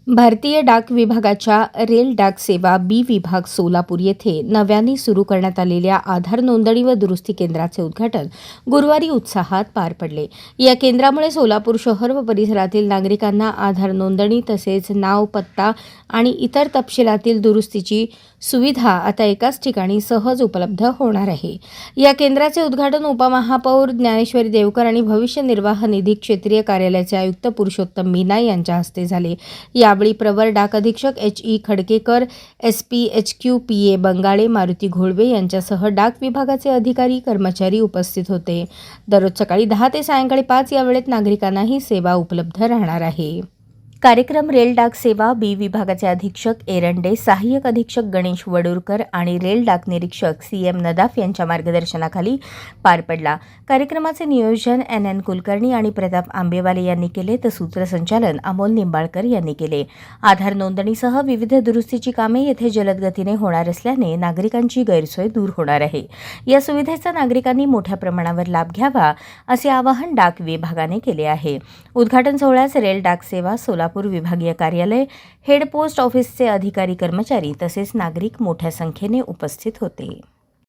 भारतीय डाक विभागाच्या रेल डाक सेवा बी विभाग सोलापूर येथे नव्याने सुरू करण्यात आलेल्या आधार नोंदणी व दुरुस्ती केंद्राचे उद्घाटन गुरुवारी उत्साहात पार पडले। या केंद्रामुळे सोलापूर शहर व परिसरातील नागरिकांना आधार नोंदणी तसेच नाव, पत्ता आणि इतर तपशिलातील दुरुस्तीची सुविधा आता एकाच ठिकाणी सहज उपलब्ध होणार आहे। या केंद्राचे उद्घाटन उपमहापौर ज्ञानेश्वरी देवकर आणि भविष्य निर्वाह निधी क्षेत्रीय कार्यालयाचे आयुक्त पुरुषोत्तम मीना यांच्या हस्ते झाले। यावेळी प्रवर डाक अधीक्षक एच.ई. खडकेकर, एस.पी. एच.क्यू. पी.ए. बंगाळे, मारुती घोळवे यांच्यासह डाक विभागाचे अधिकारी कर्मचारी उपस्थित होते। दररोज सकाळी 10 ते सायंकाळी 5 या वेळेत नागरिकांना ही सेवा उपलब्ध राहणार आहे। कार्यक्रम रेल डाक सेवा बी विभागाचे अधीक्षक एरंडे, सहाय्यक अधीक्षक गणेश वडूरकर आणि रेल डाक निरीक्षक सी.एम. नदाफ यांच्या मार्गदर्शनाखाली पार पडला। कार्यक्रमाचे नियोजन एन. कुलकर्णी आणि प्रताप आंबेवाले यांनी केले तर सूत्रसंचालन अमोल निंबाळकर यांनी केले। आधार नोंदणीसह विविध दुरुस्तीची कामे येथे जलद गतीने होणार असल्याने नागरिकांची गैरसोय दूर होणार आहे। या सुविधेचा नागरिकांनी मोठ्या प्रमाणावर लाभ घ्यावा असे आवाहन डाक विभागाने केले आहे। उद्घाटन सोहळ्यास रेल डाक सेवा सोलापूर विभागीय कार्यालय, हेड पोस्ट ऑफिसचे अधिकारी कर्मचारी तसेच नागरिक मोठ्या संख्येने उपस्थित होते।